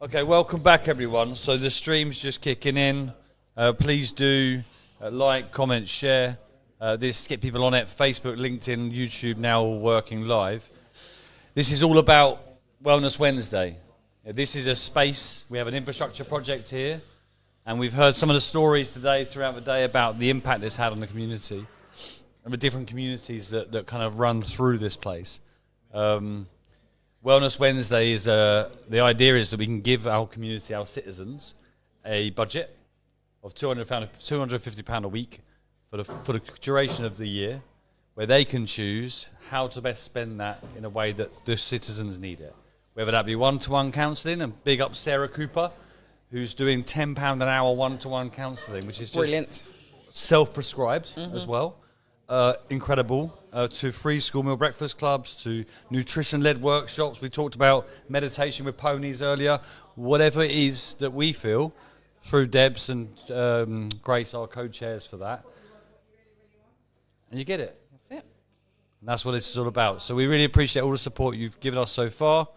Okay, welcome back everyone. So the stream's just kicking in. Please do like, comment, share this, get people on it. Facebook, LinkedIn, YouTube now all working live. This is all about Wellness Wednesday. This is a space, we have an infrastructure project here, and we've heard some of the stories today throughout the day about the impact it's had on the community and the different communities that kind of run through this place. Wellness Wednesday is the idea is that we can give our community, our citizens, a budget of £250 a week for the duration of the year, where they can choose how to best spend that in a way that the citizens need it. Whether that be one-to-one counselling, and big up Sarah Cooper, who's doing £10 an hour one-to-one counselling, which is just brilliant, self-prescribed as well. Incredible, to free school meal breakfast clubs, to nutrition-led workshops. We talked about meditation with ponies earlier. Whatever it is that we feel, through Debs and Grace, our co-chairs for that, and you get it. that's it. And that's what this is all about. So we really appreciate all the support you've given us so far.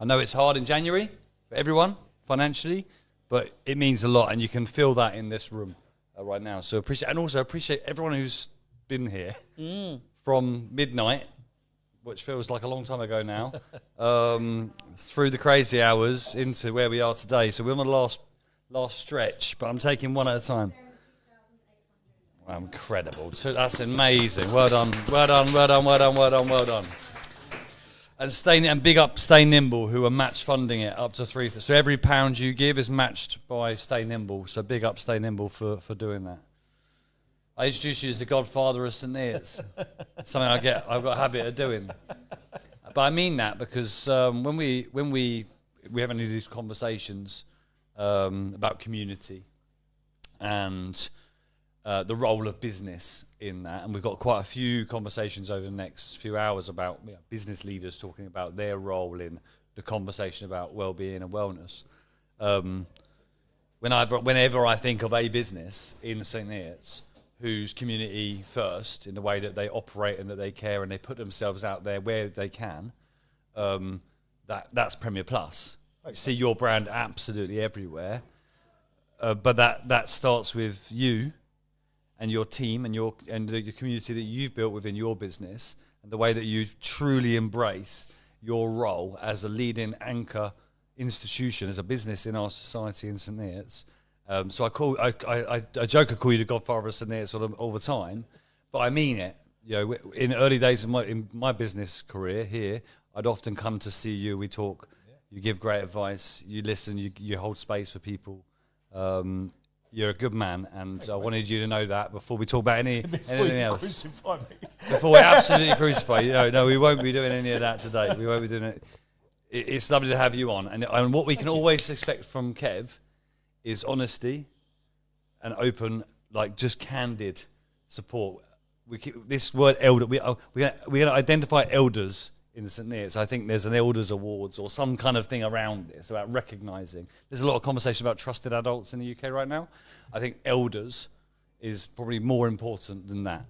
I know it's hard in January for everyone, financially, but it means a lot, and you can feel that in this room right now. So appreciate everyone who's been here from midnight, which feels like a long time ago now, through the crazy hours into where we are today. So we're on the last stretch, but I'm taking one at a time. Wow, incredible. That's amazing. Well done. And big up Stay Nimble, who are match funding it up to £3. So every pound you give is matched by Stay Nimble. So big up Stay Nimble for doing that. I introduce you as the godfather of St. Neots. Something I've got a habit of doing. But I mean that because when we have any of these conversations about community and the role of business in that, and we've got quite a few conversations over the next few hours about business leaders talking about their role in the conversation about well-being and wellness. Whenever I think of a business in St. Neots who's community first in the way that they operate and that they care and they put themselves out there where they can, that's Premier Plus. You see your brand absolutely everywhere, but that starts with you and your team and your community that you've built within your business, and the way that you truly embrace your role as a leading anchor institution, as a business in our society in St. Neots. So I joke I call you the godfather of St. Neots sort of all the time, but I mean it. In the early days of my business career here, I'd often come to see you. We talk. You give great advice. You listen. You hold space for people. You're a good man, and I wanted you to know that before we talk about anything else. Crucify me. Before we absolutely crucify you. No, we won't be doing any of that today. We won't be doing it. It's lovely to have you on, and what we can always expect from Kev is honesty and open, like just candid support. This word elder, we're going to identify elders in the St. Neots. I think there's an Elders Awards or some kind of thing around this about recognising. There's a lot of conversation about trusted adults in the UK right now. I think elders is probably more important than that.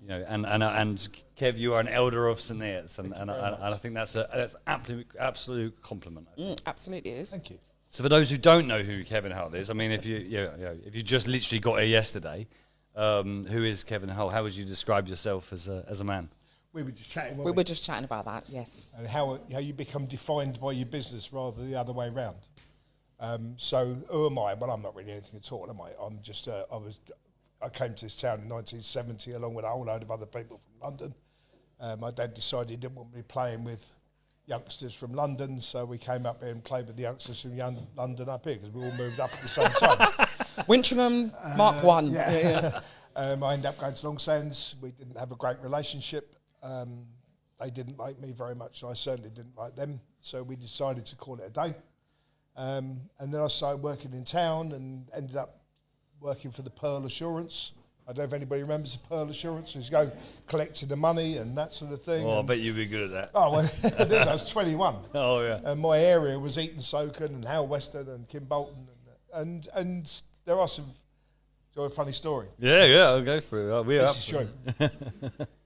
And Kev, you are an elder of St. Neots, and I think that's absolute compliment. Absolutely is. Thank you. So for those who don't know who Kevin Hull is, I mean, if you just literally got here yesterday, who is Kevin Hull? How would you describe yourself as a man? We were just chatting. We were just chatting about that, yes. And how you become defined by your business rather than the other way around. So who am I? Well, I'm not really anything at all, am I? I'm just I came to this town in 1970 along with a whole load of other people from London. My dad decided he didn't want me playing with youngsters from London, so we came up here and played with the youngsters from London up here because we all moved up at the same time. Winchenham, Mark 1. Yeah. I ended up going to Long Sands. We didn't have a great relationship. They didn't like me very much, and I certainly didn't like them, so we decided to call it a day. And then I started working in town and ended up working for the Pearl Assurance. I don't know if anybody remembers the Pearl Assurance. We used to go collecting the money and that sort of thing. Oh, I bet you'd be good at that. Oh, well, I was 21. Oh, yeah. And my area was Eton Soken and Hal Weston and Kim Bolton. And there are some... Do you want a funny story? Yeah, I'll go for it. This is true.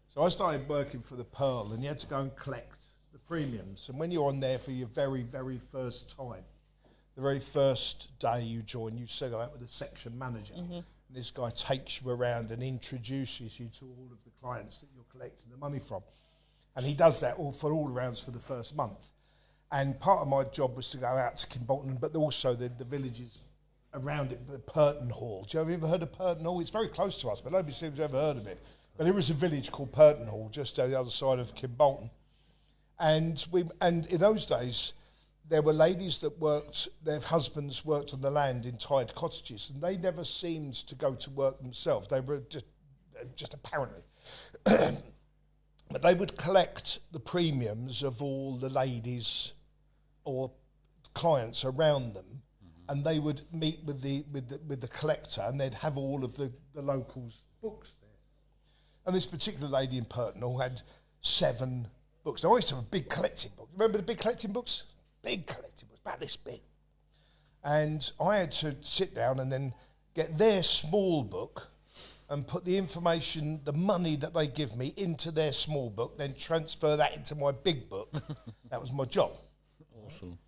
So I started working for the Pearl, and you had to go and collect the premiums. And when you're on there for your very, very first time, the very first day you join, you go out with a section manager. And this guy takes you around and introduces you to all of the clients that you're collecting the money from. And he does that all rounds for the first month. And part of my job was to go out to Kimbolton, but also the villages around it, Purton Hall. Have you ever heard of Purton Hall? It's very close to us, but nobody seems to have ever heard of it. But there was a village called Purton Hall, just on the other side of Kimbolton. And in those days, there were ladies that worked, their husbands worked on the land in tied cottages, and they never seemed to go to work themselves. They were just apparently. But they would collect the premiums of all the ladies or clients around them, and they would meet with the collector, and they'd have all of the locals' books there. And this particular lady in Purton Hall had 7 books. Now, I used to have a big collecting book. Remember the big collecting books? Big collecting books, about this big. And I had to sit down and then get their small book and put the information, the money that they give me into their small book, then transfer that into my big book. That was my job. Awesome.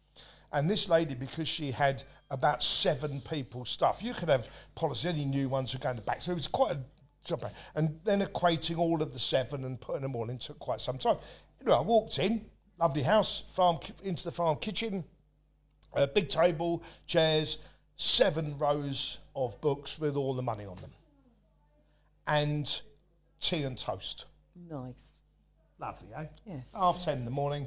And this lady, because she had about 7 people's stuff, you could have policies, any new ones who go in the back. So it was quite a job. And then equating all of the 7 and putting them all in took quite some time. Anyway, I walked in, lovely house, into the farm kitchen, a big table, chairs, 7 rows of books with all the money on them. And tea and toast. Nice. Lovely, eh? Yeah. 10:30 in the morning,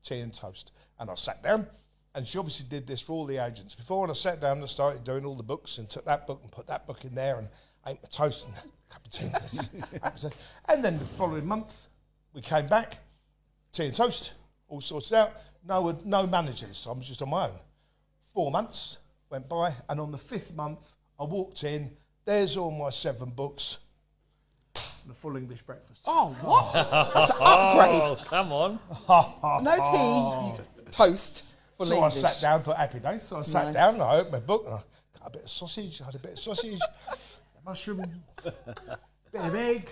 tea and toast. And I sat down, and she obviously did this for all the agents before, and I sat down and started doing all the books and took that book and put that book in there and ate my toast and a cup of tea. And then the following month, we came back, tea and toast, all sorted out. No manager this time, I was just on my own. 4 months went by, and on the 5th month, I walked in, there's all my 7 books, and a full English breakfast. Oh, what? That's an upgrade. Oh, come on. No tea, toast, full So English. I sat down for happy days. So I sat Nice. down and I opened my book and I got a bit of sausage. I had a bit of sausage, a mushroom, bit of egg.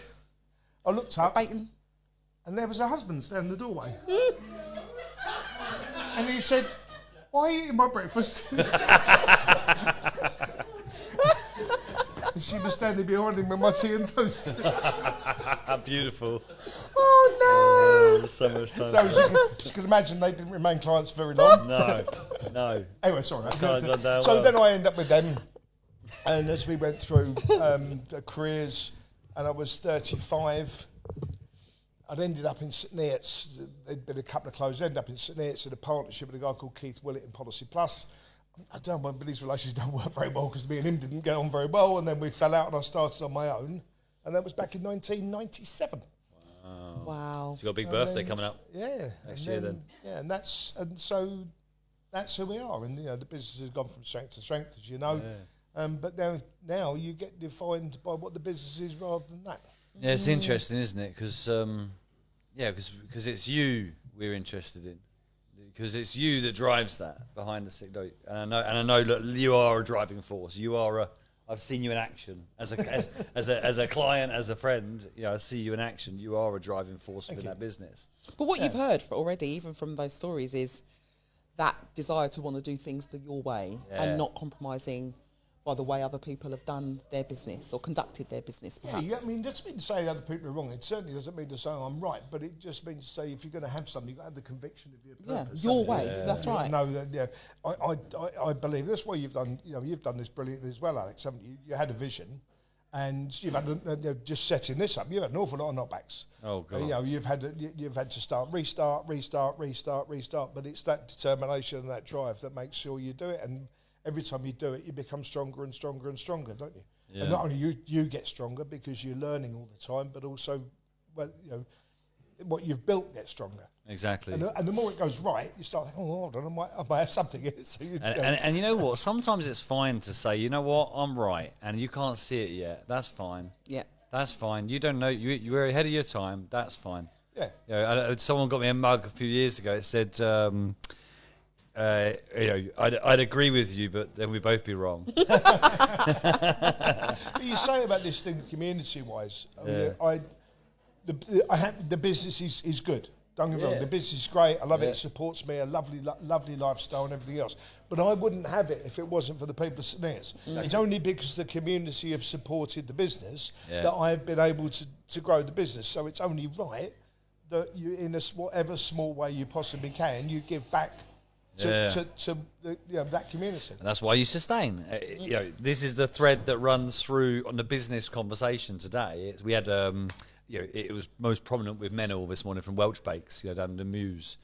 I looked up Bacon. and there was a husband standing in the doorway. And he said, "Why are you eating my breakfast?" And she was standing behind him with my tea and toast. Beautiful. Oh, no. So much time. So as you can imagine, they didn't remain clients very long. No. Anyway, sorry. No, So then I ended up with them, and as we went through the careers, and I was 35, I'd ended up in St Neots. There'd been a couple of closes. Ended up in St Neots in a partnership with a guy called Keith Willett in Policy Plus. I don't know, but these relations don't work very well because me and him didn't get on very well, and then we fell out, and I started on my own, and that was back in 1997. Wow. You got a big birthday coming up. Yeah, Next year then. Yeah, and so that's who we are, and the business has gone from strength to strength, as you know. Yeah. But now you get defined by what the business is rather than that. Yeah, it's interesting, isn't it? Because because it's you we're interested in, because it's you that drives that behind the signal. And I know that you are a driving force. You are I've seen you in action as a client, as a friend. I see you in action. You are a driving force within that business. But what you've heard already, even from those stories, is that desire to want to do things your way and not compromising by the way other people have done their business or conducted their business, perhaps. Yeah, I mean, it doesn't mean to say other people are wrong. It certainly doesn't mean to say I'm right, but it just means to say if you're going to have something, you've got to have the conviction of your purpose. Your way, that's right. No, I believe that's why you've done. You've done this brilliantly as well, Alex. Haven't you? You had a vision, and you've had just setting this up. You've had an awful lot of knockbacks. Oh God! You've had to restart. But it's that determination and that drive that makes sure you do it. And every time you do it, you become stronger and stronger and stronger, don't you? Yeah. And not only you get stronger because you're learning all the time, but also, what you've built gets stronger. Exactly. And the more it goes right, you start thinking, hold on, I might have something here. So and you know what? Sometimes it's fine to say, you know what, I'm right, and you can't see it yet. That's fine. Yeah. That's fine. You don't know. You were ahead of your time. That's fine. Yeah. Someone got me a mug a few years ago. It said, I'd agree with you, but then we'd both be wrong. But you say about this thing community-wise. I mean, the business is good. Don't get me wrong, the business is great. I love it. It supports me, a lovely lifestyle and everything else. But I wouldn't have it if it wasn't for the people at St Neots. It's only because the community have supported the business that I've been able to grow the business. So it's only right that you, in whatever small way you possibly can, you give back to that community. And that's why you sustain. This is the thread that runs through on the business conversation today. We had... it was most prominent with Menel this morning from Welch Bakes, down the Mews.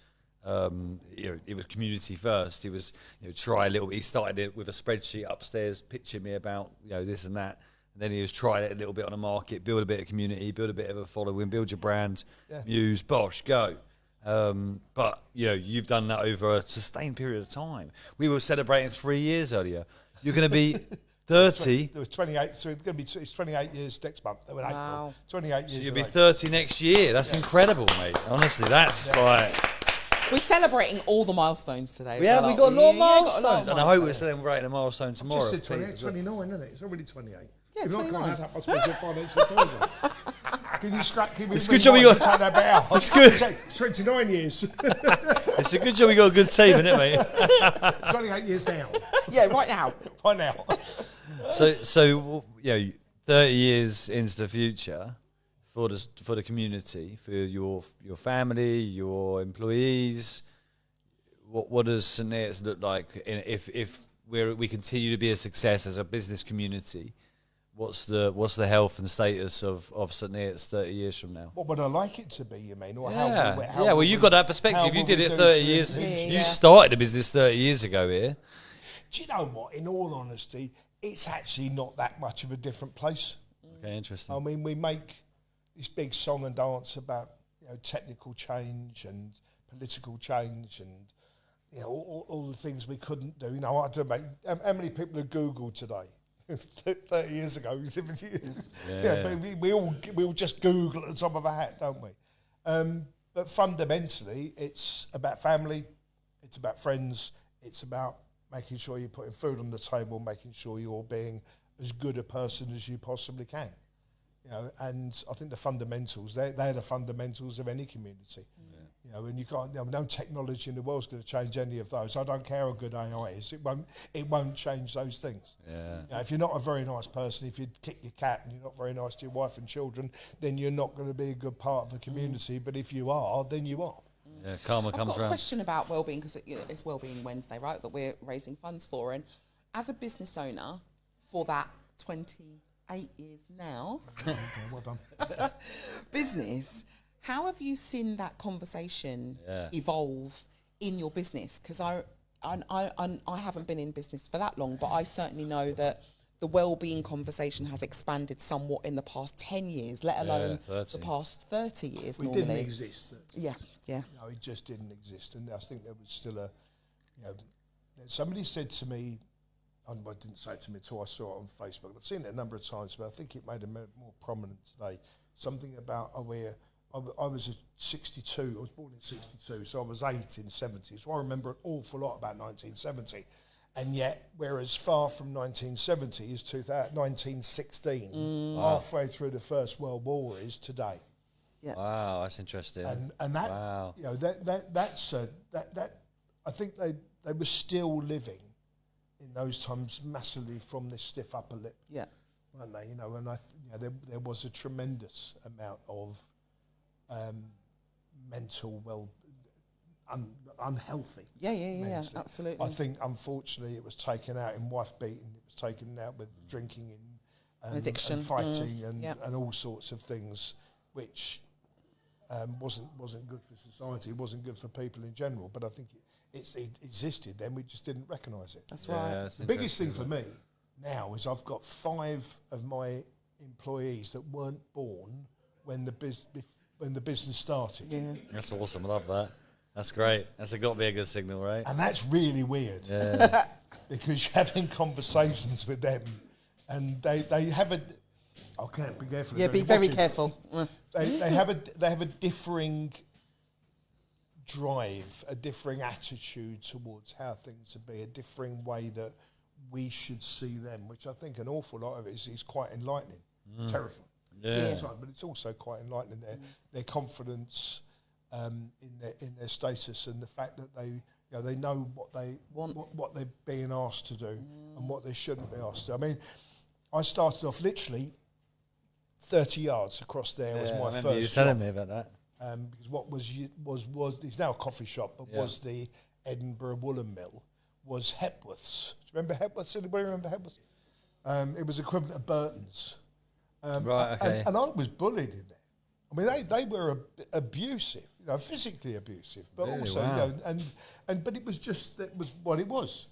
It was community first. It was, try a little. He started it with a spreadsheet upstairs, pitching me about, this and that. And then he was trying it a little bit on the market, build a bit of community, build a bit of a following, build your brand, Mews, bosh, go. But you've done that over a sustained period of time. We were celebrating 3 years earlier. You're going to be 30. There was 28, so it's 28 years next month. Wow. 28 years. So you'll be 30 next year. That's incredible, mate. Honestly, that's like... We're celebrating all the milestones today. Yeah, we've got a lot of milestones. And I hope we're celebrating a milestone tomorrow. I just said 28, 29, isn't it? It's already 28. Yeah, 29. I can't add up my special financial advisor. Can you keep it's a good job we got... Take that bit out. It's good. It's 29 years. It's a good job we got a good team, isn't it, mate? 28 years down. Yeah, right now. Right now. So 30 years into the future for the community, for your family, your employees. What does St Neots look like if we continue to be a success as a business community? What's the health and status of St Neots 30 years from now? What would I like it to be, you mean? Or well, you've got that perspective. You did it 30 years. You started the business 30 years ago here. Do you know what? In all honesty, it's actually not that much of a different place. Okay, interesting. I mean, we make this big song and dance about technical change and political change and all the things we couldn't do. I don't know, mate. How many people have Googled today? 30 years ago, but we all just Google at the top of our hat, don't we? But fundamentally, it's about family, it's about friends, it's about making sure you're putting food on the table, making sure you're being as good a person as you possibly can. And I think the fundamentals, they're the fundamentals of any community. And you can't, no technology in the world's going to change any of those. I don't care how good AI is. It won't change those things. If you're not a very nice person, if you kick your cat and you're not very nice to your wife and children, then you're not going to be a good part of the community. But if you are, then you are. Yeah, karma comes around. I've got a question about wellbeing, because it's Wellbeing Wednesday, right, that we're raising funds for. And as a business owner for that 28 years now, well done. business, how have you seen that conversation evolve in your business? Because I haven't been in business for that long, but I certainly know that the wellbeing conversation has expanded somewhat in the past 10 years, let alone the past 30 years. We didn't exist. Yeah. No, it just didn't exist. And I think there was still somebody said to me, I didn't say it to me until I saw it on Facebook. I've seen it a number of times, but I think it made it more prominent today. Something about I was 62, I was born in 62, so I was 8 in 70. So I remember an awful lot about 1970. And yet, we're as far from 1970 as 1916, halfway through the First World War, is today. Yeah. Wow, that's interesting. And that, I think they were still living in those times massively from this stiff upper lip. Yeah. Weren't they? And there was a tremendous amount of mental unhealthy. Yeah, absolutely. I think, unfortunately, it was taken out in wife beating. It was taken out with drinking and addiction, and fighting and all sorts of things, which wasn't good for society. It wasn't good for people in general. But I think it existed then. We just didn't recognise it. That's right. The biggest thing for me now is I've got 5 of my employees that weren't born when the business started. Yeah. That's awesome. I love that. That's great. That's got to be a good signal, right? And that's really weird. Yeah. Because you're having conversations with them and they have a... Okay, be careful. Yeah, be very careful. They have a differing drive, a differing attitude towards how things should be, a differing way that we should see them, which I think an awful lot of it is quite enlightening, terrifying. Yeah. But it's also quite enlightening. Their confidence, in their status, and the fact that they know what they want, what they're being asked to do, and what they shouldn't be asked to. I mean, I started off literally 30 yards across there was my first. You telling me about that? Because what was it's now a coffee shop, but was the Edinburgh Woolen Mill, was Hepworth's. Do you remember Hepworth's? Anybody remember Hepworth's? It was equivalent of Burton's. Right, okay. And I was bullied in there. I mean, they were abusive, physically abusive, but really? also, Wow. But it was what it was.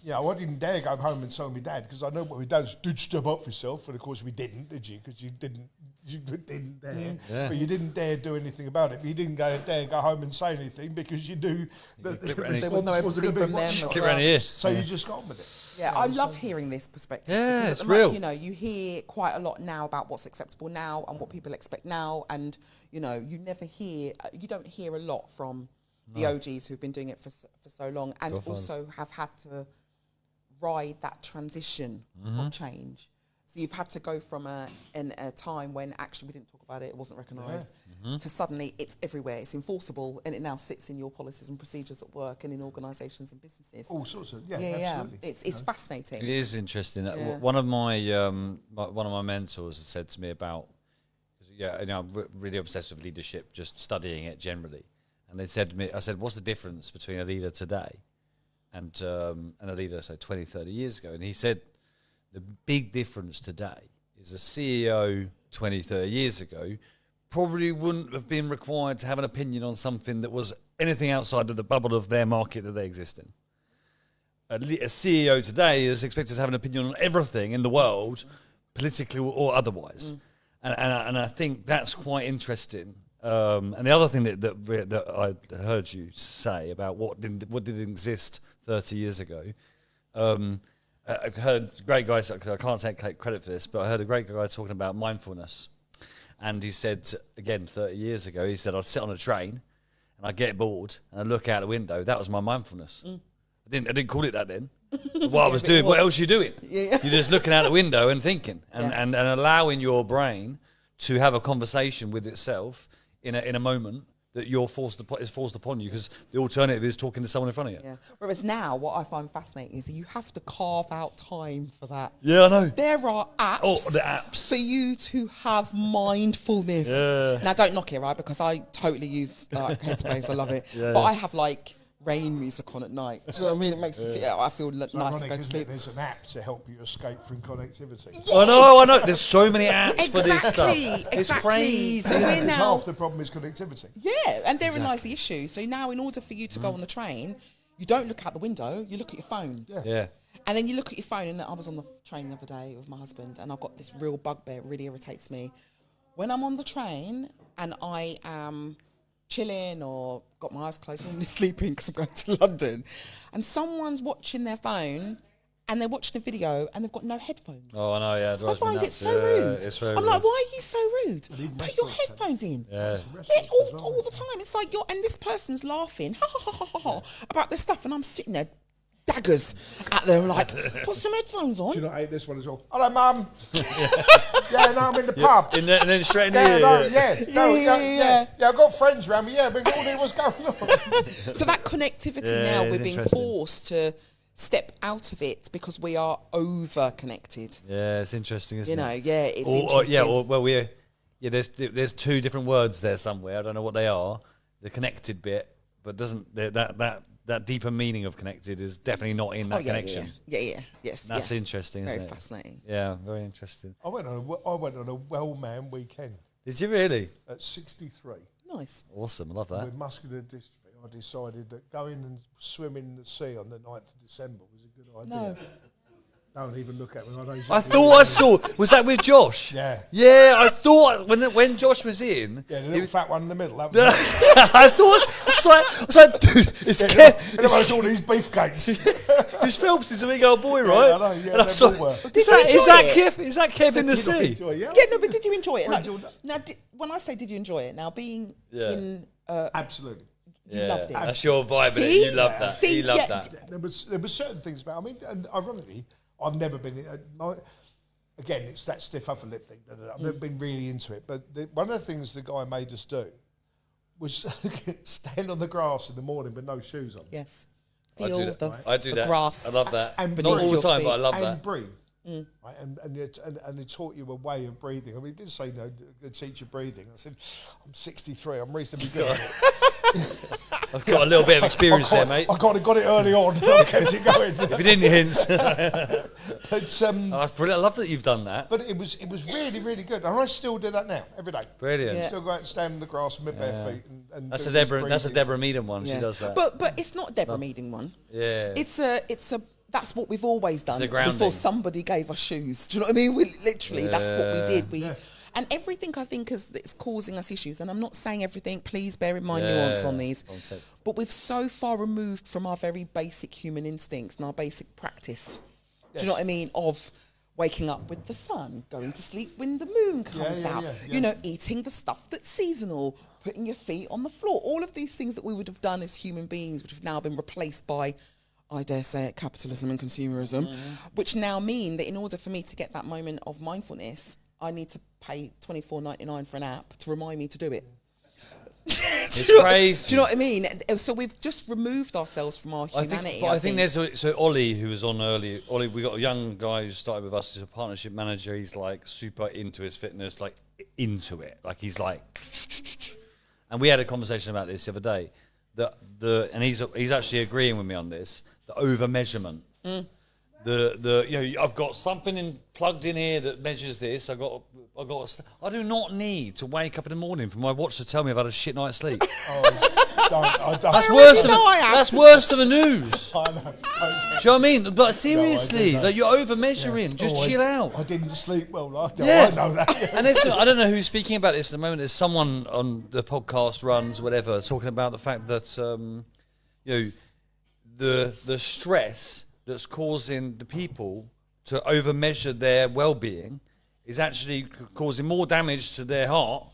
I didn't dare go home and tell my dad, because I know what my dad was. Did you step up for yourself? And of course we didn't, did you? Because you didn't dare. Yeah. But you didn't dare do anything about it. But you didn't dare go home and say anything, because you knew that there was no empathy from them as well. So you just got on with it. Yeah, I love hearing this perspective. Yeah, because it's at the moment, real. you hear quite a lot now about what's acceptable now and what people expect now, and you don't hear a lot from the OGs who've been doing it for so long, and also have had to ride that transition of change. So you've had to go from a time when actually we didn't talk about it, it wasn't recognised, to suddenly it's everywhere, it's enforceable, and it now sits in your policies and procedures at work and in organisations and businesses. All sorts of, absolutely. It's fascinating. It is interesting. Yeah. One of my mentors has said to me about, I'm really obsessed with leadership, just studying it generally. And they said to me, I said, what's the difference between a leader today and a leader, 20, 30 years ago? And he said, the big difference today is a CEO 20, 30 years ago probably wouldn't have been required to have an opinion on something that was anything outside of the bubble of their market that they exist in. A CEO today is expected to have an opinion on everything in the world, politically or otherwise. And I think that's quite interesting. And the other thing that I heard you say about what didn't exist 30 years ago, I heard great guys, I can't take credit for this, but I heard a great guy talking about mindfulness. And he said, again, 30 years ago, he said, I'd sit on a train and I'd get bored and I'd look out the window. That was my mindfulness. I didn't call it that then. What I was doing, what else are you doing? You're just looking out the window and thinking and allowing your brain to have a conversation with itself in a moment that is forced upon you, because the alternative is talking to someone in front of you. Yeah. Whereas now, what I find fascinating is you have to carve out time for that. Yeah, I know. There are apps. Oh, the apps. For you to have mindfulness. Yeah. Now, don't knock it, right? Because I totally use Headspace. I love it. Yeah. But I have rain music on at night. Do you know what I mean? It makes me feel, I feel nice to go to sleep. There's an app to help you escape from connectivity. Yes. I know. There's so many apps for this stuff. It's Exactly. crazy. So we're now, Half the problem is connectivity. yeah, and therein lies the issue. So now, in order for you to go on the train, you don't look out the window, you look at your phone. Yeah. And then you look at your phone, and I was on the train the other day with my husband, and I've got this real bugbear, it really irritates me. When I'm on the train and I am chilling or got my eyes closed, normally sleeping because I'm going to London, and someone's watching their phone and they're watching a video and they've got no headphones. Oh, I know, yeah. I find it so rude. It's very I'm rude. like, why are you so rude? Put your headphones in. Yeah. All the time. It's like and this person's laughing about their stuff, and I'm sitting there daggers at them like, put some headphones on. Do you not hate this one as well? Hello, Mum. Yeah, no, I'm in the pub. And then straight in Yeah, I've got friends around me. Yeah, but all what's going on. So that connectivity now, we're being forced to step out of it because we are over connected. Yeah, it's interesting, isn't it? It's interesting. There's two different words there somewhere. I don't know what they are. The connected bit, but that deeper meaning of connected is definitely not in that connection. Yes. That's interesting, isn't it? Very fascinating. Yeah, very interesting. I went on a well-man weekend. Did you really? At 63. Nice. Awesome, I love that. With muscular dystrophy, I decided that going and swimming in the sea on the 9th of December was a good idea. No. Don't even look at me. I thought I saw. Was that with Josh? Yeah. Yeah, I thought when Josh was in. Yeah, the little fat one in the middle. That was I was like, dude, it's Kev. And it was all these beefcakes. This Phelps is a big old boy, right? I know, yeah, they all were. Is that Kev in the sea? But did you enjoy it? When I say did you enjoy it, now being in... Absolutely. You loved it. That's your vibe, innit? You love that. You love that. There was certain things about. I mean, and ironically, I've never been. Again, it's that stiff upper lip thing. I've never been really into it. But one of the things the guy made us do was stand on the grass in the morning with no shoes on. Yes. I do that. The, I do the that. grass. I love that. And not all the time, feet. but I love and that. Breathe. Right? And they taught you a way of breathing. I mean, it did say no, they teach you breathing. I said, I'm 63, I'm reasonably good at it. I've got a little bit of experience there, mate. I got it early on. I kept it going. If you didn't hints. But, That's brilliant. I love that you've done that. But it was really, really good. And I still do that now, every day. Brilliant. I still go out and stand in the grass with bare feet. And That's do a this Deborah. That's a breathing. Deborah Meaden one. She does that. But it's not a Deborah Meaden one. Yeah. It's a that's what we've always done grounding. before somebody gave us shoes. Do you know what I mean? We literally that's what we did. And everything I think is causing us issues. And I'm not saying everything. Please bear in mind nuance on these. But we've so far removed from our very basic human instincts and our basic practice. Do you know what I mean? Of waking up with the sun, going to sleep when the moon comes out. You know, eating the stuff that's seasonal, putting your feet on the floor. All of these things that we would have done as human beings, which have now been replaced by, I dare say it, capitalism and consumerism, which now mean that in order for me to get that moment of mindfulness, I need to pay $24.99 for an app to remind me to do it. It's crazy. Do you know what I mean? So we've just removed ourselves from our humanity. I think there's so Ollie, who was on earlier. Ollie, we got a young guy who started with us as a partnership manager. He's like super into his fitness, like into it. Like he's like, and we had a conversation about this the other day. And he's actually agreeing with me on this. The over measurement. I've got something plugged in here that measures this. I do not need to wake up in the morning for my watch to tell me I've had a shit night's sleep. That's worse than the news. I know. Do you know what I mean? But seriously, you're over measuring. Just chill out. I didn't sleep well last night. Yeah. I know that. And I don't know who's speaking about this at the moment. There's someone on the podcast runs, whatever, talking about the fact that the stress that's causing the people to over-measure their well-being is actually causing more damage to their heart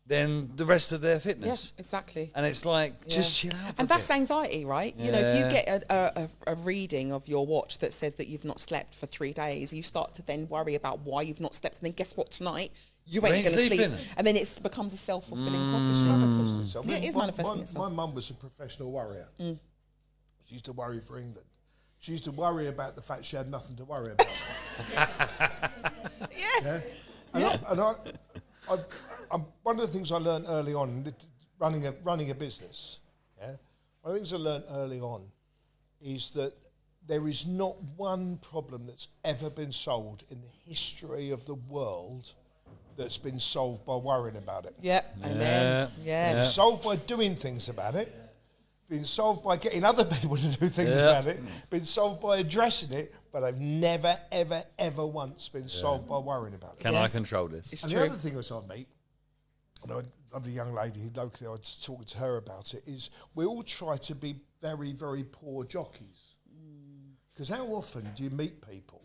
than the rest of their fitness. Yeah, exactly. And it's like, just chill out. And that's anxiety, right? You know, if you get a reading of your watch that says that you've not slept for 3 days, you start to then worry about why you've not slept. And then guess what? Tonight, you ain't going to sleep. And then it becomes a self-fulfilling prophecy. It is manifesting itself. My mum was a professional worrier. She used to worry for England. She used to worry about the fact she had nothing to worry about. One of the things I learned early on, running a business, one of the things I learned early on is that there is not one problem that's ever been solved in the history of the world that's been solved by worrying about it. Amen. It's solved by doing things about it. Been solved by getting other people to do things about it, been solved by addressing it, but they've never, ever, ever once been solved by worrying about it. Can I control this? It's true. The other thing was I meet, and the young lady who locally I was talking to her about it, is we all try to be very, very poor jockeys. Because how often do you meet people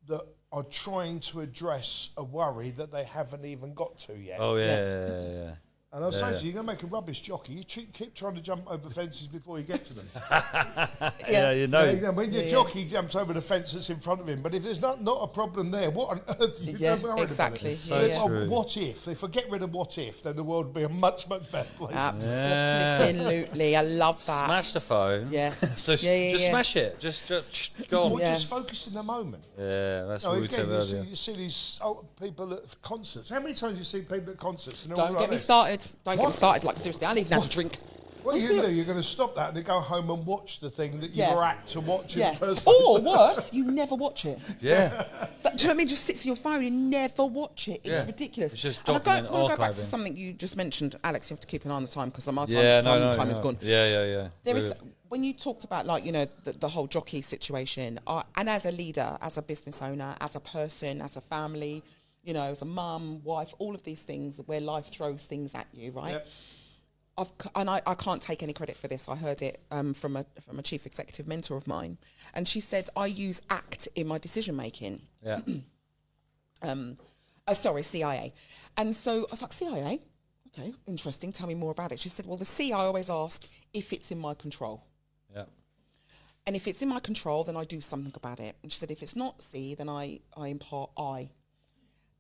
that are trying to address a worry that they haven't even got to yet? Oh, yeah. And I was saying to you, you're going to make a rubbish jockey. You keep trying to jump over fences before you get to them. You know. When your jockey jumps over the fence that's in front of him, but if there's not a problem there, what on earth are you worried about? Exactly. So true. What if? If I get rid of what if, then the world would be a much, much better place. Absolutely. I love that. Smash the phone. Yes. So just smash it. Just go on. Just focus in the moment. Yeah, that's what we said earlier. You see these people at concerts. How many times do you see people at concerts? And Don't get me started. Don't get me started. Like, seriously, I don't even have to drink. What you do, you're going to stop that and then go home and watch the thing that you were at to watch in the first place. Or worse, you never watch it. Yeah. Do you know what I mean? Just sits on your phone and never watch it. It's ridiculous. It's just and I want to go back archiving. to something you just mentioned, Alex. You have to keep an eye on the time because my time is gone. Yeah. There is, when you talked about, like, you know, the whole jockey situation, and as a leader, as a business owner, as a person, as a family, you know, as a mum, wife, all of these things where life throws things at you, right? Yep. I can't take any credit for this. I heard it from a chief executive mentor of mine, and she said I use ACT in my decision making. Yeah. CIA. And so I was like, CIA? Okay, interesting. Tell me more about it. She said, well, the C, I always ask if it's in my control. Yeah. And if it's in my control, then I do something about it. And she said, if it's not C, then I impart I.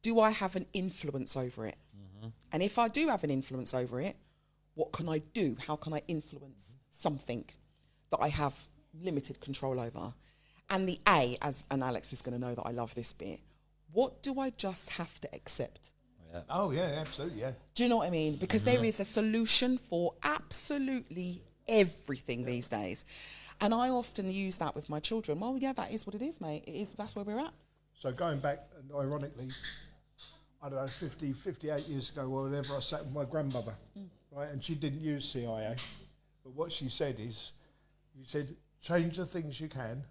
Do I have an influence over it? Mm-hmm. And if I do have an influence over it, What can I do? How can I influence something that I have limited control over? And the A, and Alex is going to know that I love this bit, what do I just have to accept? Yeah. Oh, yeah, absolutely, yeah. Do you know what I mean? Because there is a solution for absolutely everything these days. And I often use that with my children. Well, yeah, that is what it is, mate. That's where we're at. So going back, and ironically, I don't know, 50, 58 years ago or whatever, I sat with my grandmother, right, and she didn't use CIA. But what she said is, you said, change the things you can,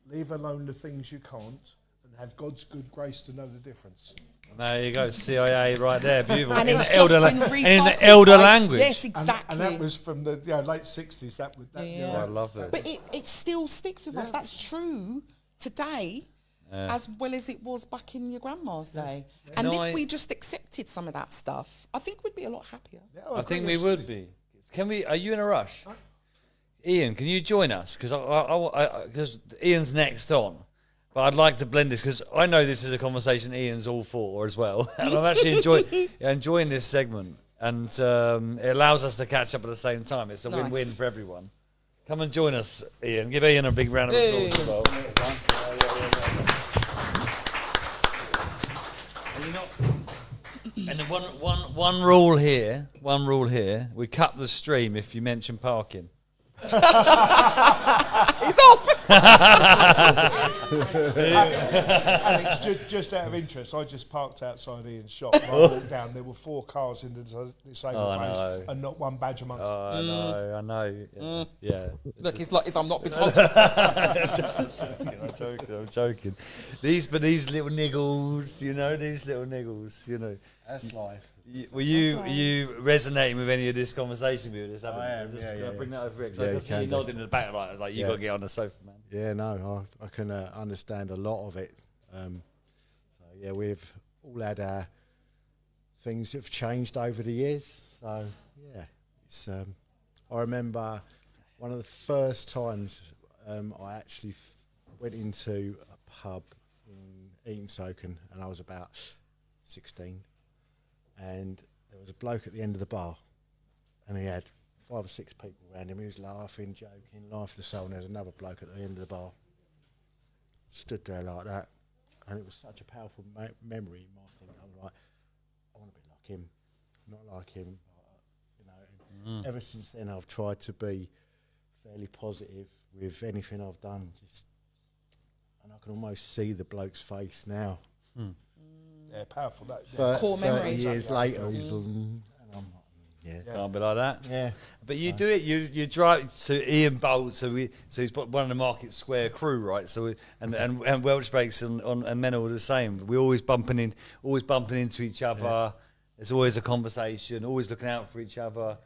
leave alone the things you can't, and have God's good grace to know the difference. There you go, CIA right there, beautiful. And in it's the elder, just been in the recycled, elder right? language. Yes, exactly. And that was from the late 60s. That was that. Yeah. Oh, I love it. But it still sticks with us. That's true today, as well as it was back in your grandma's day. And if we just accepted some of that stuff, I think we'd be a lot happier. Yeah, I think we would be. Can we? Are you in a rush? Ian, can you join us? Because Ian's next on. But I'd like to blend this because I know this is a conversation Ian's all for as well. And I'm actually enjoying this segment. And it allows us to catch up at the same time. It's a win-win for everyone. Come and join us, Ian. Give Ian a big round of applause as well. And one rule here, we cut the stream if you mention parking. He's off! Alex, just out of interest, I just parked outside Ian's shop. And I walked down, there were 4 cars in the disabled place and not one badge amongst them. I know. Yeah. Look, it's like if I'm not been told. I'm joking. These little niggles, these little niggles, That's life. Were you resonating with any of this conversation with us? I am, yeah. Bring that over here, Yeah, because I see you nodding in the back, I was like, you got to get on the sofa, man. Yeah, no, I can understand a lot of it. We've all had our things that have changed over the years. So, yeah, it's. I remember one of the first times I actually went into a pub in Eatonstoken, and I was about 16. And there was a bloke at the end of the bar, and he had 5 or 6 people around him. He was laughing, joking, life of the soul. And there was another bloke at the end of the bar, stood there like that, and it was such a powerful memory. You might think, I'm like, I want to be like him, not like him. Ever since then, I've tried to be fairly positive with anything I've done. And I can almost see the bloke's face now. Yeah, powerful. Core memory. 30 years later, he's and I'm Can't be like that. Yeah. But you do it. You drive. So Ian Bolt. So he's one of the Market Square crew, right? So and Welsh Breaks and Men are the same. We're always bumping into each other. Yeah. There's always a conversation. Always looking out for each other.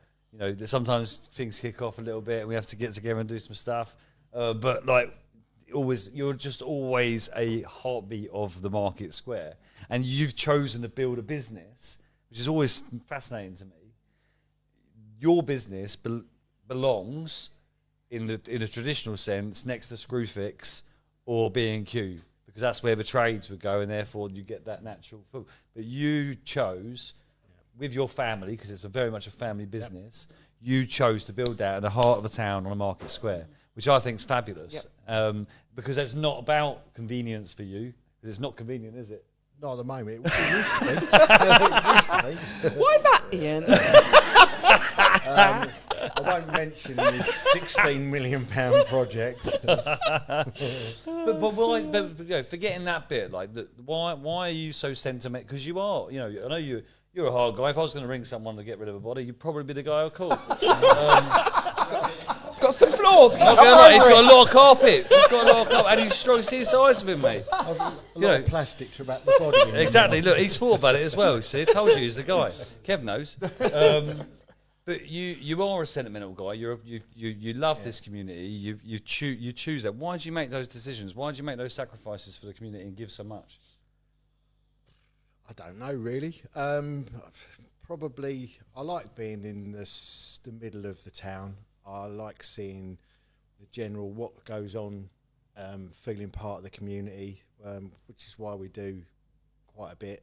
Sometimes things kick off a little bit, and we have to get together and do some stuff. But you're just always a heartbeat of the Market Square, and you've chosen to build a business, which is always fascinating to me. Your business belongs in a traditional sense next to Screwfix or B&Q, because that's where the trades would go, and therefore you get that natural food. But you chose, with your family, because it's very much a family business, you chose to build that in the heart of a town on a Market Square, which I think is fabulous. Because it's not about convenience for you, because it's not convenient, is it? Not at the moment. It used to be. It used to be. Why is that, Ian? I won't mention this £16 million project. but why? Forgetting that bit, why are you so sentimental? Because you are, I know you're a hard guy. If I was going to ring someone to get rid of a body, you'd probably be the guy I'd call. It's got some flaws. He's got a lot of carpets. And he's strong. See the size of him, mate. A lot of plastic to wrap the body in. Exactly. Look, he's thought about it as well. See, I told you he's the guy. Kev knows. But you are a sentimental guy. You love this community. You choose that. Why did you make those decisions? Why did you make those sacrifices for the community and give so much? I don't know, really. Probably, I like being in the middle of the town. I like seeing the general, what goes on, feeling part of the community, which is why we do quite a bit.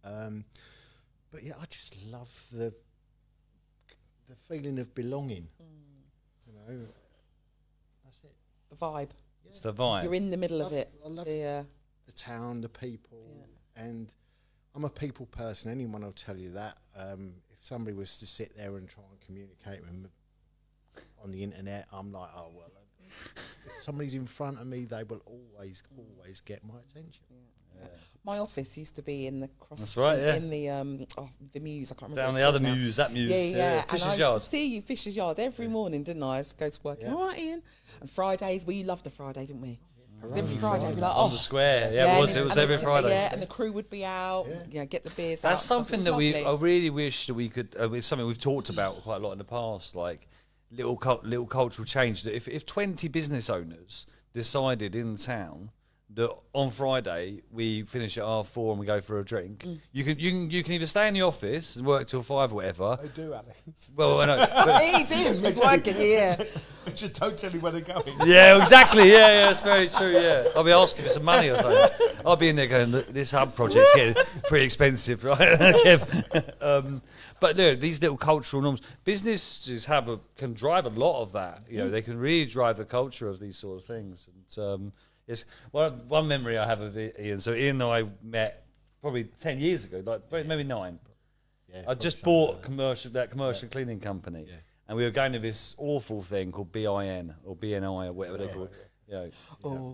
But yeah, I just love the feeling of belonging. You know, that's it. The vibe. It's the vibe. You're in the middle of it. I love the town, the people, and I'm a people person. Anyone will tell you that. If somebody was to sit there and try and communicate with me on the internet, I'm like, oh well. If somebody's in front of me, they will always get my attention. Yeah. My office used to be in the cross. That's right, in the the Mews. I can't remember. Down the other Mews, that Mews. Yeah. And Fisher's I used Yard. to see you Fisher's Yard every morning, didn't I? I used to go to work. Yeah. All right, Ian. And Fridays, we loved the Friday, didn't we? Every Friday, we'd be like, On the square. Yeah, it was every Friday. Yeah, and the crew would be out. Yeah, get the beers out. That's something that lovely. I really wish that we could. It's something we've talked about quite a lot in the past, like little cultural change. That if 20 business owners decided in town that on Friday we finish at 4:30 and we go for a drink, you can either stay in the office and work till 5 or whatever. They do, Alex. Well, I know. But He did. He's working here. Just don't tell me where they're going. yeah, exactly. Yeah, it's very true. Yeah, I'll be asking for some money or something. I'll be in there going, this hub project's getting pretty expensive, right? Kev? But no, these little cultural norms, businesses can drive a lot of that. You know, they can really drive the culture of these sort of things. And yes, one memory I have of Ian. So Ian and I met probably 10 years ago, like maybe 9. Yeah, I just bought that commercial cleaning company, and we were going to this awful thing called BIN or BNI or whatever they call it.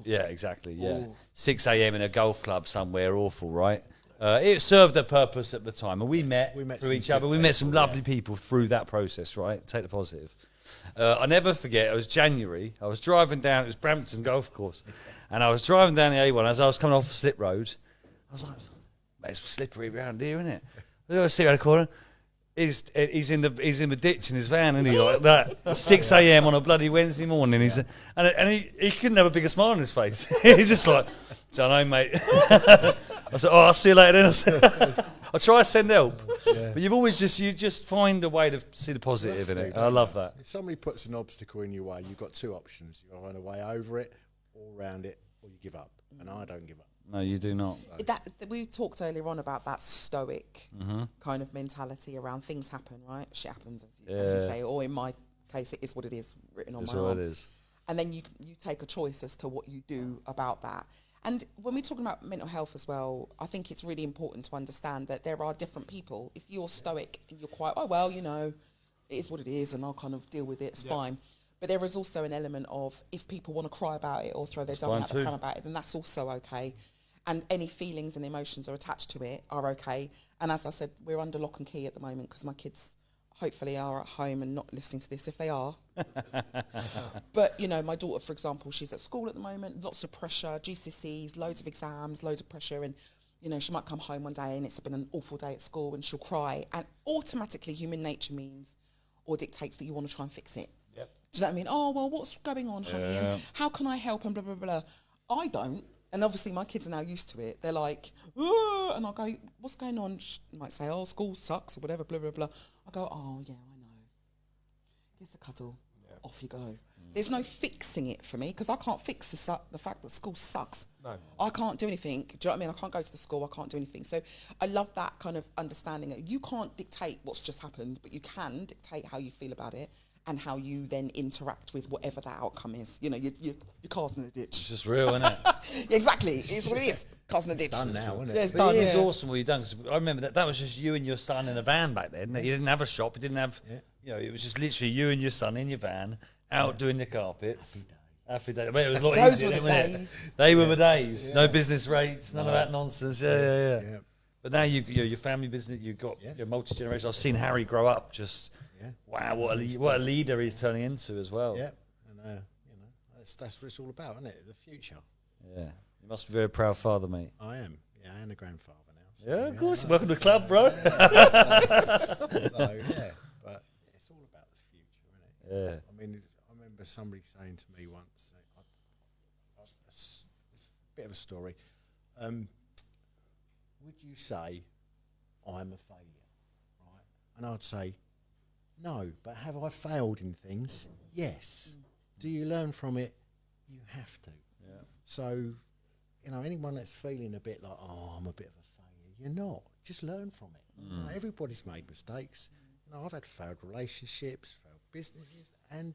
Yeah, exactly. Yeah, 6 a.m. in a golf club somewhere, awful, right? It served a purpose at the time, and we met through each other. We met some lovely people through that process, right? Take the positive. I never forget, it was January. I was driving down, it was Brampton Golf Course, and I was driving down the A1 as I was coming off a slip road. I was like, it's slippery around here, isn't it? I see around the corner. He's in the ditch in his van, and he like that 6 a.m. on a bloody Wednesday morning. He couldn't have a bigger smile on his face. He's just like, don't know, mate. I said, I'll see you later then. I'll try to send help. But you just find a way to see the positive in it. I love that. If somebody puts an obstacle in your way, you've got 2 options. You find a way over it, or around it, or you give up. And I don't give up. No, you do not. We talked earlier on about that stoic kind of mentality around things happen, right? Shit happens, as you say. Or in my case, it is what it is, written on my arm. It is. And then you take a choice as to what you do about that. And when we're talking about mental health as well, I think it's really important to understand that there are different people. If you're stoic and you're quite, it is what it is, and I'll kind of deal with it, it's fine. But there is also an element of, if people want to cry about it or throw their dummy out the pram about it, then that's also okay. And any feelings and emotions are attached to it are okay. And as I said, we're under lock and key at the moment because my kids hopefully are at home and not listening to this if they are. But, my daughter, for example, she's at school at the moment, lots of pressure, GCSEs, loads of exams, loads of pressure. And, she might come home one day and it's been an awful day at school and she'll cry. And automatically human nature means or dictates that you want to try and fix it. Yep. Do you know what I mean? Oh, well, what's going on, honey? And how can I help? And blah, blah, blah. I don't. And obviously my kids are now used to it. They're like, oh, and I'll go, what's going on? She might say, oh, school sucks or whatever, blah, blah, blah. I go, oh, yeah, I know. Here's a cuddle. Yeah. Off you go. There's no fixing it for me because I can't fix the fact that school sucks. No. I can't do anything. Do you know what I mean? I can't go to the school. I can't do anything. So I love that kind of understanding. You can't dictate what's just happened, but you can dictate how you feel about it and how you then interact with whatever that outcome is. Your car's in a ditch. It's just real, isn't it? Yeah, exactly. It's what it is. Car's in a ditch. It's done now, isn't it? Yeah, it's but done, it is awesome what you've done. 'Cause I remember that was just you and your son in a van back then. You didn't have a shop. You didn't have, it was just literally you and your son in your van out doing the carpets. Happy days. I mean, it was a lot Those easier, were the wasn't days. it? They were the days. Yeah. No business rates, none of that nonsense. Yeah. But now your family business, you've got your multi-generation. I've seen Harry grow up. Just wow, what a leader he's turning into as well. Yeah, and that's what it's all about, isn't it? The future. Yeah, you must be a very proud father, mate. I am. Yeah, and a grandfather now. So of course. Welcome to the club, bro. So, but it's all about the future, isn't it? Yeah. I mean, I remember somebody saying to me once, it's a bit of a story. Would you say I'm a failure, right? And I'd say, no, but have I failed in things? Yes. Do you learn from it? You have to. Yeah. So, anyone that's feeling a bit like, oh, I'm a bit of a failure, you're not. Just learn from it. Everybody's made mistakes. no, I've had failed relationships, failed businesses, and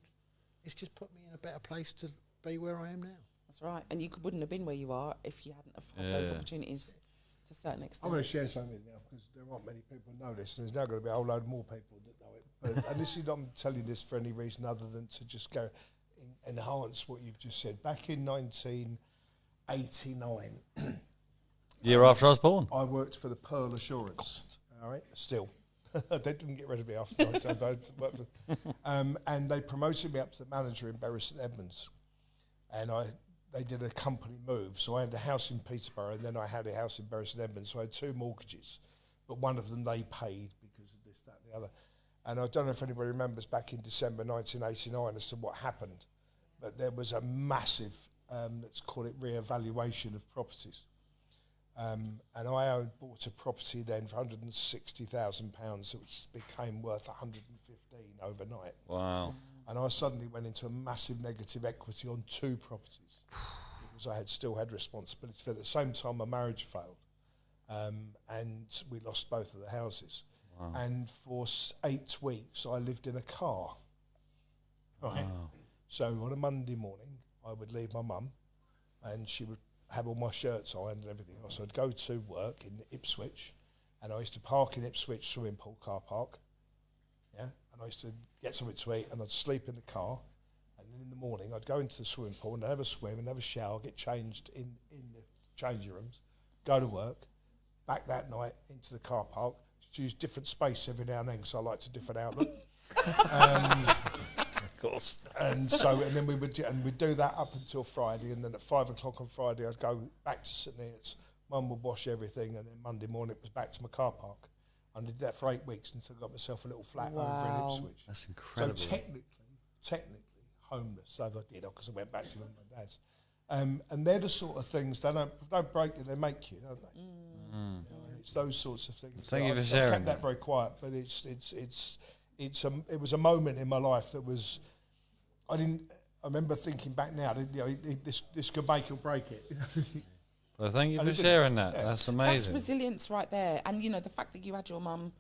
it's just put me in a better place to be where I am now. That's right. And you wouldn't have been where you are if you hadn't have had those opportunities to a certain extent. I'm going to share something now because there aren't many people who know this, and there's now going to be a whole load more people that know it. But, and this is not, I'm telling you this for any reason other than to just go enhance what you've just said. Back in 1989, Year after I was born. I worked for the Pearl Assurance. All right, still. They didn't get rid of me after and they promoted me up to the manager in Bury St Edmunds. And they did a company move. So I had a house in Peterborough and then I had a house in Bury St Edmunds. So I had 2 mortgages. But one of them they paid because of this, that and the other. And I don't know if anybody remembers back in December 1989 as to what happened. But there was a massive, let's call it re-evaluation of properties. And I bought a property then for £160,000, which became worth 115 overnight. Wow. And I suddenly went into a massive negative equity on 2 properties because I still had responsibility for it. At the same time, my marriage failed, and we lost both of the houses. Wow. And for 8 weeks, I lived in a car. Right. Wow. So on a Monday morning, I would leave my mum, and she would have all my shirts ironed and everything else. So I'd go to work in Ipswich, and I used to park in Ipswich swimming pool car park. Yeah, and I used to get something to eat, and I'd sleep in the car, and then in the morning I'd go into the swimming pool and have a swim and have a shower, get changed in the changing rooms, go to work, back that night into the car park, choose different space every now and then because I liked a different outlook. Of course. And then we'd do that up until Friday, and then at 5 o'clock on Friday I'd go back to St Neots. Mum would wash everything, and then Monday morning it was back to my car park. I did that for 8 weeks until I got myself a little flat over in Ipswich. That's incredible. So technically homeless, as I did, because I went back to my dad's. And they're the sort of things they don't break you, they make you, don't they? You know, it's those sorts of things. Thank you for I've sharing kept that very quiet, but it was a moment in my life that was. I remember thinking back now, this could make or break it. Well, thank you for sharing that. Yeah. That's amazing. That's resilience right there. And, you know, the fact that you had your mum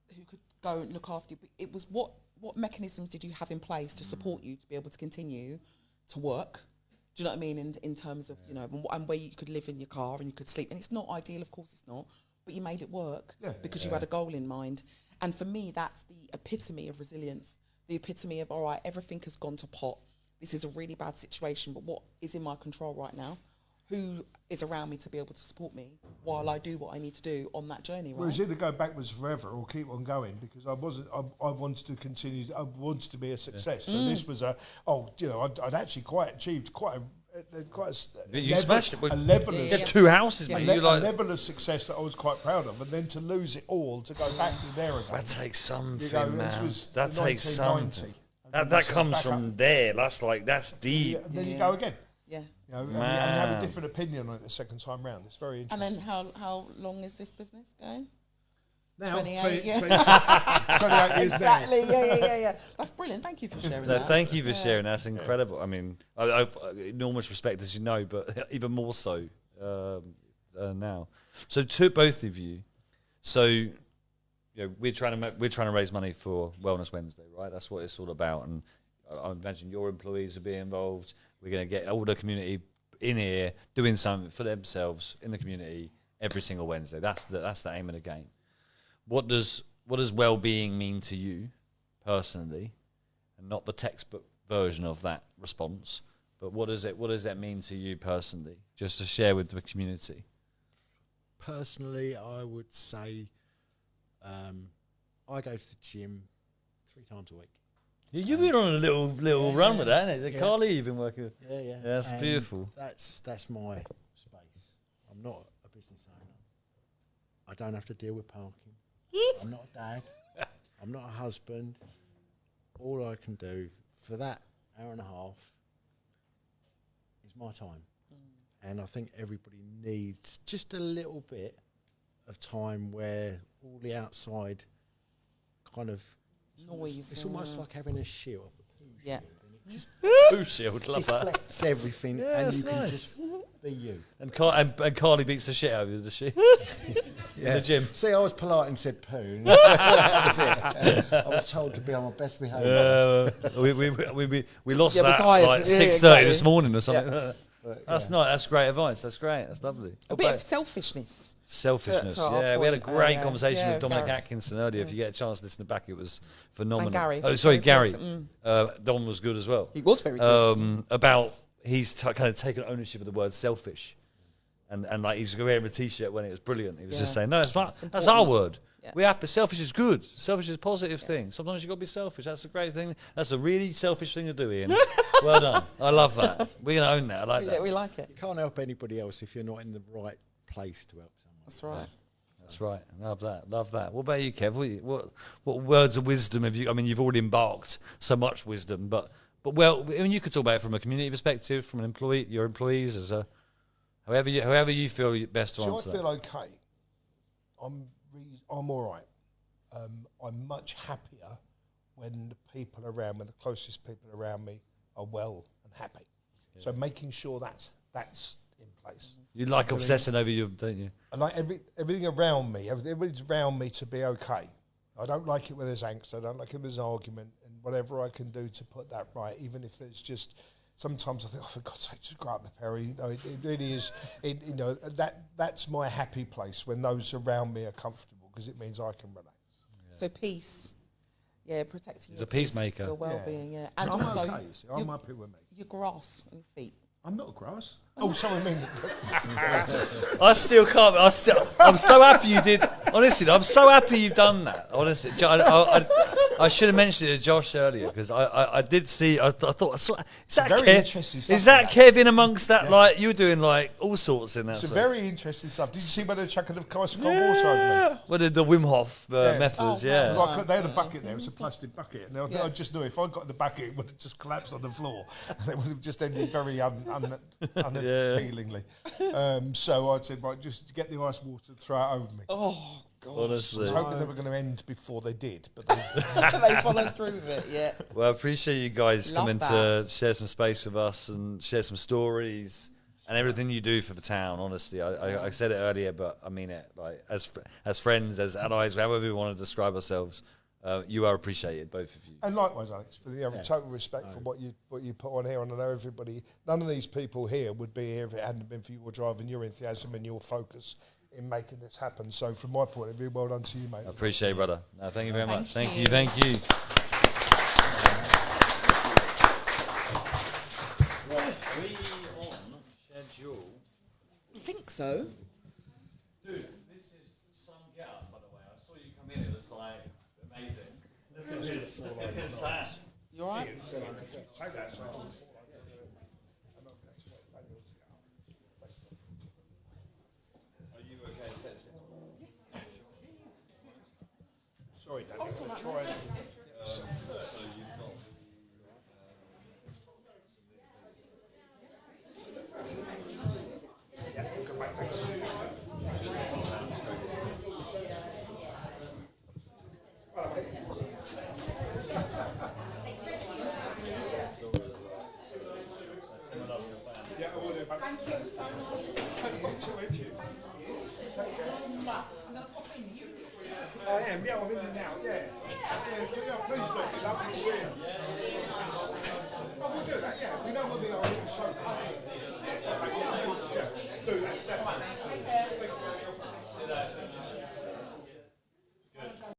who could go and look after you, it was what mechanisms did you have in place to support you to be able to continue to work? Do you know what I mean? In terms of, you know, and where you could live in your car and you could sleep. And it's not ideal, of course it's not, but you made it work because you had a goal in mind. And for me, that's the epitome of resilience, the epitome of, all right, everything has gone to pot. This is a really bad situation, but what is in my control right now? Who is around me to be able to support me while I do what I need to do on that journey, right? Well, it's either go backwards forever or keep on going, because I wanted to continue, I wanted to be a success. So this was I'd actually achieved quite a you smashed it with a level of... You had 2 houses, mate. A level of success that I was quite proud of, and then to lose it all, to go back to there again. That takes something, man. That takes something. That comes from there. That's deep. And then you go again. Yeah. You know, and have a different opinion on it the second time round. It's very interesting. And then how long is this business going? Now, 28 years. 28 years Exactly. Yeah. That's brilliant. Thank you for sharing that. Thank you for sharing. That's incredible. I mean, I've enormous respect, as you know, but even more so now. So to both of you, so we're trying to raise money for Wellness Wednesday, right? That's what it's all about. And I imagine your employees will be involved. We're going to get all the community in here doing something for themselves in the community every single Wednesday. That's the aim of the game. What does well-being mean to you personally, and not the textbook version of that response, but what does that mean to you personally, just to share with the community? Personally, I would say I go to the gym 3 times a week. You've been on a little run with that, haven't you? Carly, you've been working with. Yeah. That's beautiful. That's my space. I'm not a business owner. I don't have to deal with parking. I'm not a dad. I'm not a husband. All I can do for that hour and a half is my time. And I think everybody needs just a little bit of time where all the outside kind of noise. It's almost like having a shield. Yeah. Poo shield, love that. Deflects everything, and you can just be you. And Carly beats the shit out of you, does she? in the gym. See, I was polite and said poo. That was it. I was told to be on my best behaviour. We lost Yeah, we're that tired. like Yeah, 6:30 exactly. this morning or something. That's yeah. nice. That's great advice. That's great. That's lovely. A bit of selfishness. Selfishness. to our Yeah, we had a point great earlier. conversation Yeah, with Dominic Gary. Atkinson earlier. If you get a chance to listen to back, it was phenomenal. And Gary. Oh, sorry, Gary. Yes, Dom was good as well. He was very good. About he's kind of taken ownership of the word selfish, and like he's wearing a t-shirt when it was brilliant. He was just saying, no, that's our important. word. Yeah. We have to. Selfish is good. Selfish is a positive thing. Sometimes you got to be selfish. That's a great thing. That's a really selfish thing to do, Ian. Well done. I love that. We're gonna own that. I like that. We like it. You can't help anybody else if you're not in the right place to help someone. That's right. That's right. Love that. Love that. What about you, Kev? What words of wisdom have you? I mean, you've already embarked so much wisdom, but well, I mean, you could talk about it from a community perspective, from an employee, your employees, as a however you feel best to answer. I feel okay. I'm all right. I'm much happier when the people around me, the closest people around me, are well and happy. Yeah. So making sure that's in place. You like obsessing over you, don't you? And like everything around me, everybody's around me to be okay. I don't like it when there's angst. I don't like it when there's argument, and whatever I can do to put that right, even if there's just. Sometimes I think, oh, for God's sake, just go up the Perry. You know, it really is. That's my happy place when those around me are comfortable, because it means I can relax. Yeah. So peace, protecting. He's a peacemaker. Your well-being, and I'm also okay. So I'm happy with me. your grass and feet. I'm not grass. Oh, sorry, I mean. I still can't. I'm so happy you did. Honestly, I'm so happy you've done that. Honestly, I should have mentioned it to Josh earlier, because I did see. I thought, is that very Kev? interesting stuff. Is that Kevin amongst that? Yeah. Like you were doing like all sorts in that. It's space. a very interesting stuff. Did you see when they're chucking the ice cold water over me? Well, the Wim Hof methods, Well, they had a bucket there. It was a plastic bucket, and I just knew if I got the bucket, it would have just collapsed on the floor, and it would have just ended very unappealingly. So I said, right, just get the ice water and throw it over me. Oh God! Honestly, I was hoping they were going to end before they did, but they they followed through with it. Yeah. Well, I appreciate you guys coming to share some space with us and share some stories and everything you do for the town. Honestly, I said it earlier, but I mean it. Like as friends, as allies, however we want to describe ourselves. You are appreciated, both of you. And likewise, Alex, for the total respect for what you put on here. And I know everybody, none of these people here would be here if it hadn't been for your drive and your enthusiasm and your focus in making this happen. So from my point of view, well done to you, mate. I appreciate it, brother. No, thank you very much. Thank you. Right, we on schedule. I think so. Dude, this is some get up, by the way. I saw you come in, it was like amazing. Look at this. Look at this. You all right? Are you okay to take this? Sorry, Dan. I'm going to try and... Thank you so much. Thank you. I am, I'm in there now, yeah. Please look, lovely to see you.